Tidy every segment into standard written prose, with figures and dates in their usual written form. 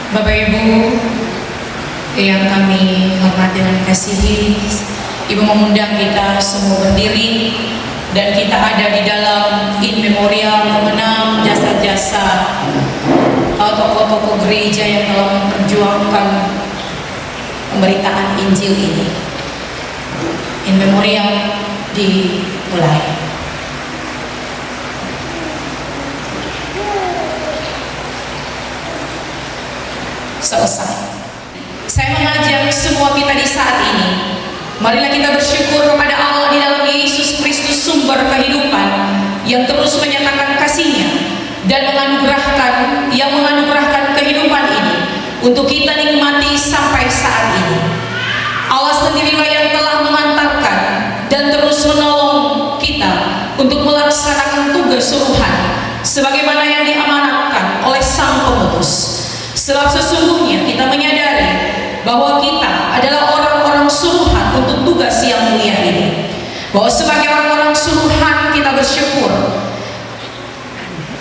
Bapak Ibu yang kami hormati dan kasihi, Ibu mengundang kita semua berdiri dan kita ada di dalam in memoriam mengenang jasa-jasa tokoh-tokoh gereja yang telah memperjuangkan pemberitaan Injil ini. In memoriam dimulai. Selesai. Saya mengajak semua kita di saat ini, marilah kita bersyukur kepada Allah di dalam Yesus Kristus, sumber kehidupan yang terus menyatakan kasih-Nya dan menganugerahkan kehidupan ini untuk kita nikmati sampai saat ini. Allah sendirilah yang telah mengantarkan dan terus menolong kita untuk melaksanakan tugas suruhan sebagaimana yang diamanatkan oleh Sang Pemutus. Sebab sesungguhnya kita menyadari bahwa kita adalah orang-orang suruhan untuk tugas yang mulia ini. Bahwa sebagai orang-orang suruhan kita bersyukur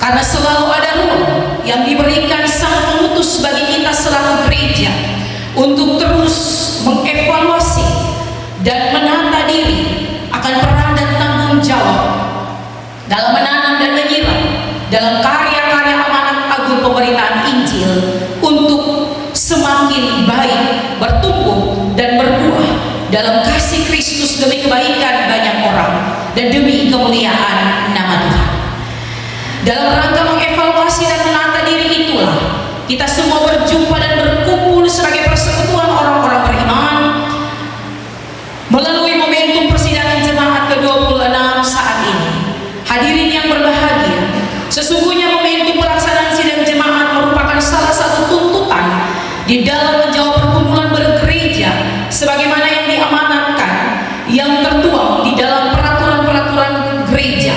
karena selalu ada ruang yang diberikan Sang Pemutus bagi kita selaku gereja untuk terus mengevaluasi dan menata diri akan peran dan tanggung jawab dalam menanam dan menyiram dalam karya-karya amanat agung pemberitaan Injil untuk semakin baik, bertumbuh dan berbuah dalam kasih Kristus demi kebaikan banyak orang dan demi kemuliaan nama Tuhan. Dalam rangka mengevaluasi dan menata diri itulah kita semua berjumpa dan berkumpul sebagai persekutuan orang-orang beriman melalui momentum persidangan jemaat ke-26 saat ini. Hadirin yang berbahagia, sesungguhnya momentum pelaksanaan sidang jemaat merupakan salah satu tuntutan di dalam menjawab perkumpulan bergereja sebagaimana yang diamanatkan yang tertuang di dalam peraturan-peraturan gereja.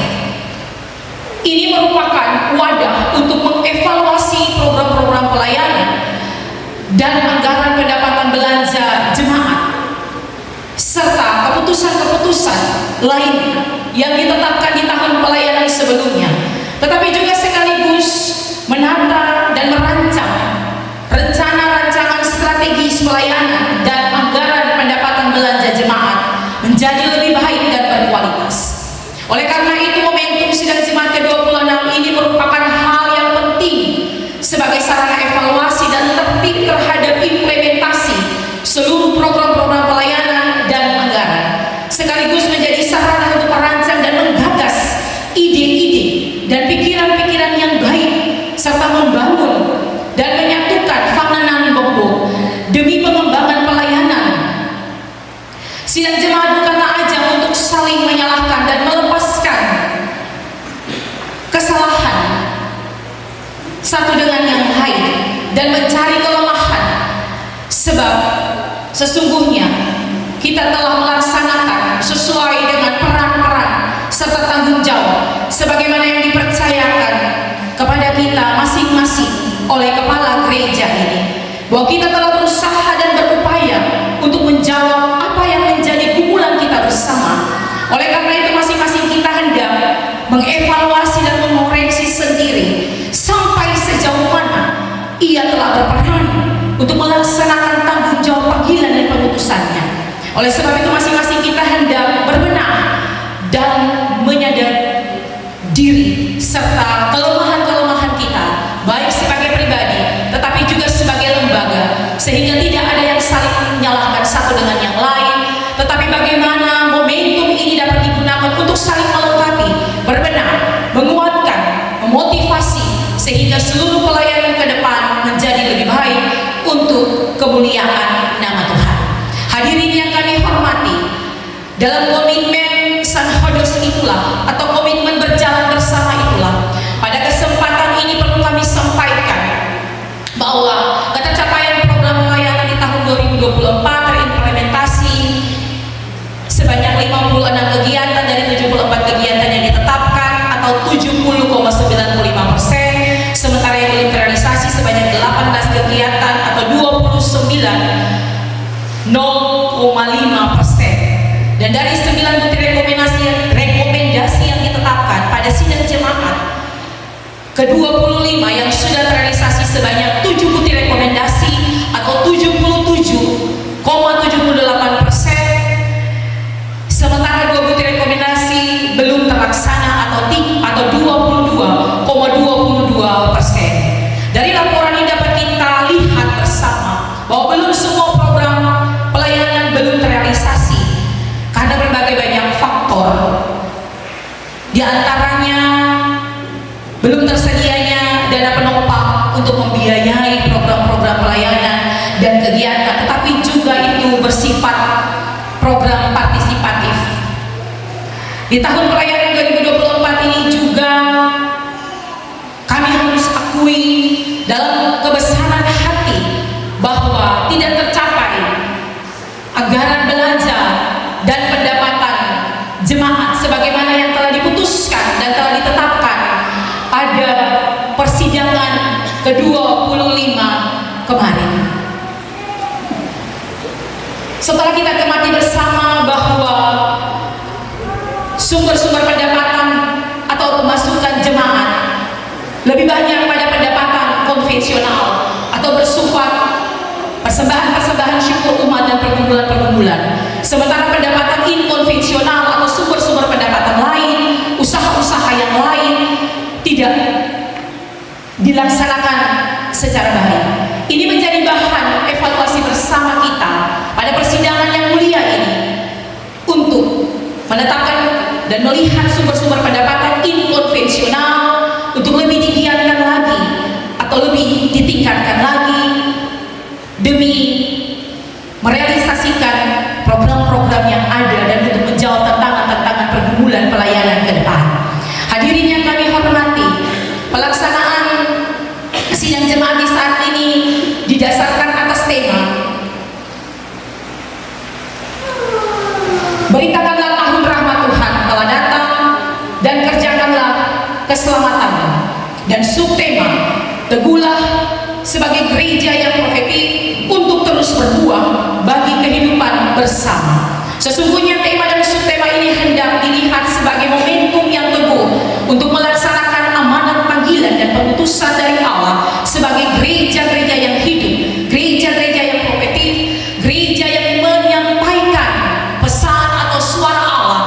Ini merupakan wadah untuk mengevaluasi program-program pelayanan dan anggaran pendapatan belanja jemaat serta keputusan-keputusan lain yang ditetapkan di tahun pelayanan sebelumnya, tetapi juga sekaligus menata dan merancang rencana-rancangan strategis pelayanan dan anggaran pendapatan belanja jemaat menjadi lebih baik dan berkualitas. Oleh karena itu, momentum sidang jemaat ke-26 ini merupakan hal yang penting sebagai sarana evaluasi dan tertib terhadap implementasi seluruh program-program pelayanan dan anggaran, sekaligus menjadi sarana untuk merancang dan menggagas ide-ide dan pikiran-pikiran yang baik serta membangun dan menyatukan fanganan bombok demi pengembangan pelayanan. Sidang jemaat bukanlah ajang untuk saling menyalahkan dan melepaskan kesalahan satu dengan yang lain dan mencari kelemahan, sebab sesungguhnya kita telah melaksanakan sesuai dengan peran-peran serta tanggung jawab sebagaimana yang dipercayakan kepada kita masing-masing oleh kepala gereja ini, bahwa kita telah berusaha dan berupaya untuk menjawab apa yang menjadi gumulan kita bersama. Oleh karena itu, masing-masing kita hendak mengevaluasi dan mengoreksi sendiri sampai sejauh mana ia telah berperan untuk melaksanakan tanggung jawab panggilan dan pengutusannya. Oleh sebab itu, masing-masing kita hendak berbenah dan menyadari diri serta kelemahan-kelemahan kita, baik sebagai pribadi tetapi juga sebagai lembaga, sehingga tidak ada yang saling menyalahkan satu dengan yang lain, tetapi bagaimana momentum ini dapat digunakan untuk saling melengkapi, berbenah, menguatkan, memotivasi, sehingga seluruh pelayanan ke depan menjadi lebih baik untuk kemuliaan nama Tuhan. Hadirin yang kami hormati, dalam komitmen Sanhodos itulah atau komitmen berjalan bersama itulah, pada kesempatan ini perlu kami sampaikan bahwa ketercapaian program pelayanan di tahun 2024 terimplementasi sebanyak 56 kegiatan dari 74 kegiatan yang ditetapkan atau 70,95%, sementara yang belum terrealisasi sebanyak 18 kegiatan atau 29,05%. Dan dari 9 butir rekomendasi yang ditetapkan pada sidang jemaat ke-25 yang sudah terrealisasi sebanyak 7 butir rekomendasi untuk membiayai program-program pelayanan dan kegiatan, tetapi juga itu bersifat program partisipatif. Di tahun pelayanan 2024 ini juga kami harus akui dalam kebesaran hati bahwa tidak tercapai anggaran belanja dan pendapatan jemaat sebagaimana yang telah diputuskan dan telah ditetapkan pada persidangan ke-25 kemarin. Setelah kita cermati bersama bahwa sumber-sumber pendapatan atau pemasukan jemaat lebih banyak pada pendapatan konvensional atau bersifat persembahan-persembahan syukur umat dan pergumulan-pergumulan, sementara pendapatan inkonvensional atau sumber-sumber pendapatan lain, usaha-usaha yang lain tidak dilaksanakan secara baik. Ini menjadi bahan evaluasi bersama kita pada persidangan yang mulia ini untuk menetapkan dan melihat sumber-sumber pendapatan inkonvensional untuk lebih digiatkan lagi atau lebih ditingkatkan lagi demi merealisasikan program-program yang ada dan untuk menjawab tantangan-tantangan pergumulan pelayanan ke depan. Hadirin yang kami hormati, pelaksanaan sidang jemaat di saat ini didasarkan atas tema beritakanlah tahun rahmat Tuhan telah datang dan kerjakanlah keselamatan, dan subtema teguhlah sebagai gereja yang profetik untuk terus berbuah bagi kehidupan bersama. Sesungguhnya tema dan subtema ini hendak dilihat sebagai momentum yang teguh untuk melaksanakan amanat panggilan dan pengutusan dari Allah sebagai gereja-gereja yang hidup, gereja-gereja yang profetik, gereja yang menyampaikan pesan atau suara Allah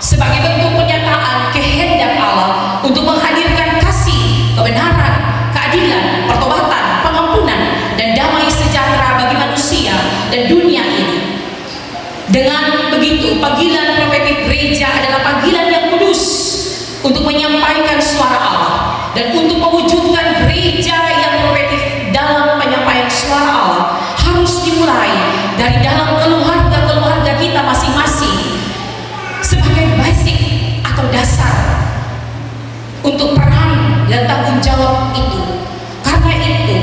sebagai bentuk pernyataan kehendak Allah untuk menghadirkan kasih, kebenaran, keadilan, pertobatan, pengampunan, dan damai sejahtera bagi manusia dan dunia ini. Dengan begitu, panggilan profetik gereja adalah panggilan yang kudus untuk menyampaikan suara Allah dan untuk mewujudkan gereja yang profetik dalam penyampaian suara Allah harus dimulai dari dalam keluarga-keluarga kita masing-masing sebagai basic atau dasar untuk peran dan tanggung jawab itu. Karena itu,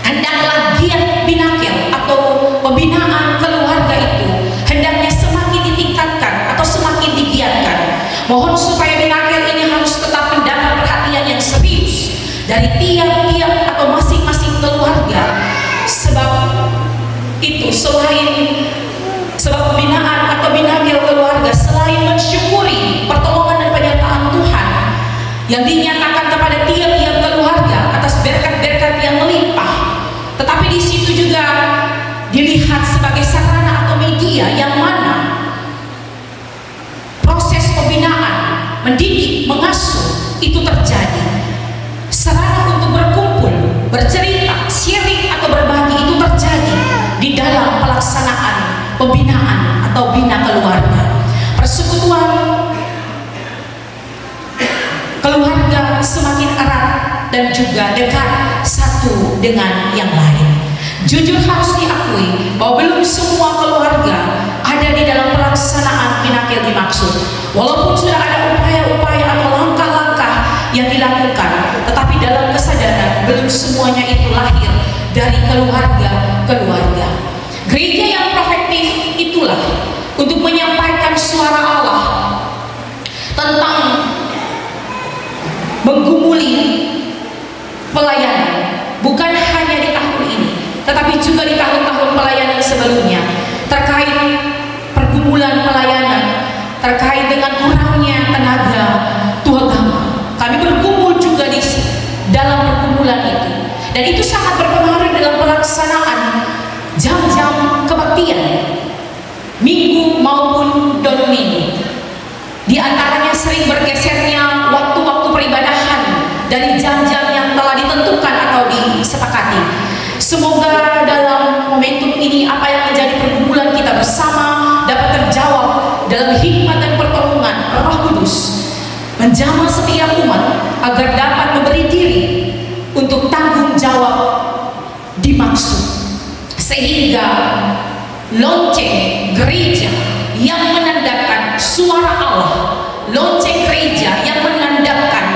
hendaklah giat binakil atau pembinaan keluarga itu hendaknya semakin ditingkatkan atau semakin digiatkan. Mohon supaya binakil ini harus tetap mendapat perhatian yang serius dari tiap-tiap atau masing-masing keluarga. Sebab itu, sebab pembinaan atau binakil keluarga selain mensyukuri pertolongan dan penyertaan Tuhan yang dinyatakan kepada tiap-tiap keluarga atas berkat-berkat yang melimpah, tetapi di situ juga dilihat sebagai sarana atau media yang mana proses pembinaan, mendidik, mengasuh itu terjadi. Sarana untuk berkumpul, bercerita, sharing atau berbagi itu terjadi di dalam pelaksanaan pembinaan atau bina keluarga. Persekutuan keluarga semakin erat dan juga dekat satu dengan yang lain. Jujur harus diakui bahwa belum semua keluarga ada di dalam pelaksanaan binakil dimaksud. Walaupun sudah ada upaya-upaya atau langkah-langkah yang dilakukan, tetapi dalam kesadaran belum semuanya itu lahir dari keluarga-keluarga. Gereja yang profetik itulah untuk menyampaikan suara Allah tentang menggumuli pelayanan, bukan hanya di tahun ini tetapi juga di tahun-tahun pelayanan sebelumnya, terkait pergumulan pelayanan, terkait dengan kurangnya tenaga tuagama. Kami bergumul juga di dalam pergumulan itu, dan itu sangat berpengaruh dalam pelaksanaan jam-jam kebaktian minggu maupun non-minggu. Di antaranya sering bergesernya waktu-waktu peribadahan dari jam-jam yang telah ditentukan atau disepakati. Semoga dalam momentum ini apa yang menjadi pergumulan kita bersama dapat terjawab dalam hikmat dan pertolongan Roh Kudus menjamah setiap umat agar dapat memberi diri untuk dimaksud, sehingga lonceng gereja yang menandakan suara Allah, lonceng gereja yang menandakan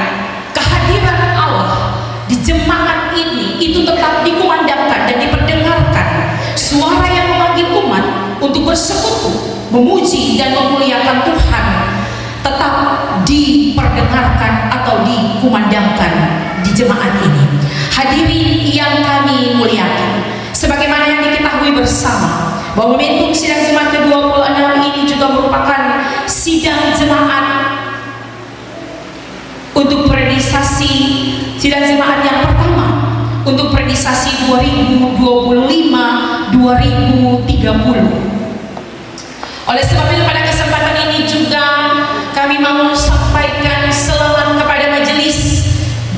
kehadiran Allah di jemaat ini itu tetap dikumandangkan dan diperdengarkan. Suara yang memanggil umat untuk bersekutu, memuji dan memuliakan Tuhan tetap diperdengarkan atau dikumandangkan di jemaat ini. Hadirin yang kami muliakan, sebagaimana yang diketahui bersama bahwa momentum sidang jemaat ke-26 ini juga merupakan sidang jemaat untuk periodisasi sidang jemaat yang pertama untuk periodisasi 2025-2030. Oleh sebab itu pada kesempatan ini juga kami mau sampaikan selamat kepada majelis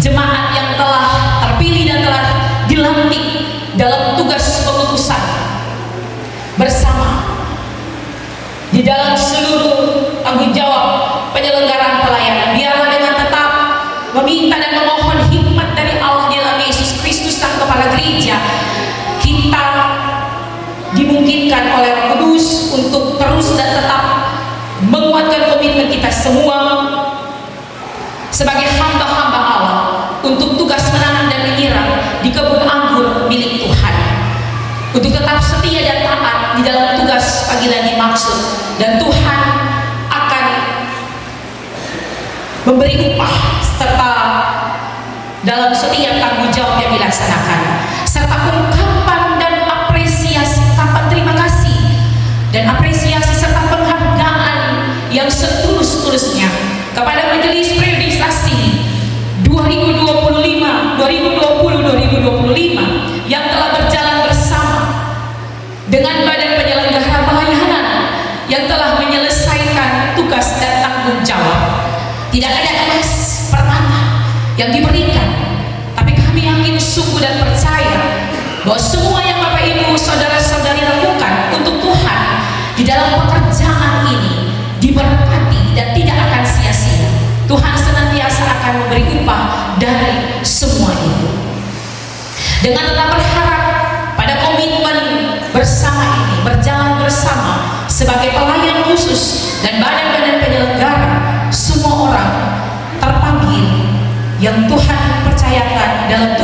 jemaat yang telah terpilih dan telah dilantik dalam tugas pengutusan bersama di dalam seluruh tanggung jawab penyelenggaraan pelayanan. Biarlah dengan tetap meminta dan memohon hikmat dari Allah di dalam Yesus Kristus Sang Kepala Gereja, kita dimungkinkan oleh Roh Kudus untuk terus dan tetap menguatkan komitmen kita semua sebagai hamba-hamba Allah untuk tugas menanam dan menyiram di kebun anggur milik Tuhan, untuk tetap setia dan taat di dalam tugas panggilan dimaksud, dan Tuhan akan memberi upah serta dalam setiap tanggung jawab yang dilaksanakan, serta ungkapan dan apresiasi, ungkapan terima kasih dan apresiasi serta penghargaan yang setulus-tulusnya kepada majelis periodisasi 2020-2025 yang telah berjalan bersama dengan badan penyelenggara pelayanan yang telah menyelesaikan tugas dan tanggung jawab. Tidak ada emas permata yang diberikan, tapi kami yakin, sungguh dan percaya bahwa semua yang Bapak Ibu saudara-saudari lakukan untuk Tuhan di dalam pekerjaan ini diberkati dan tidak akan sia-sia. Tuhan senantiasa akan memberi upah dari semua itu. Dengan tetap berharap pada komitmen bersama ini, berjalan bersama sebagai pelayan khusus dan badan-badan penyelenggara, semua orang terpanggil yang Tuhan percayakan dalam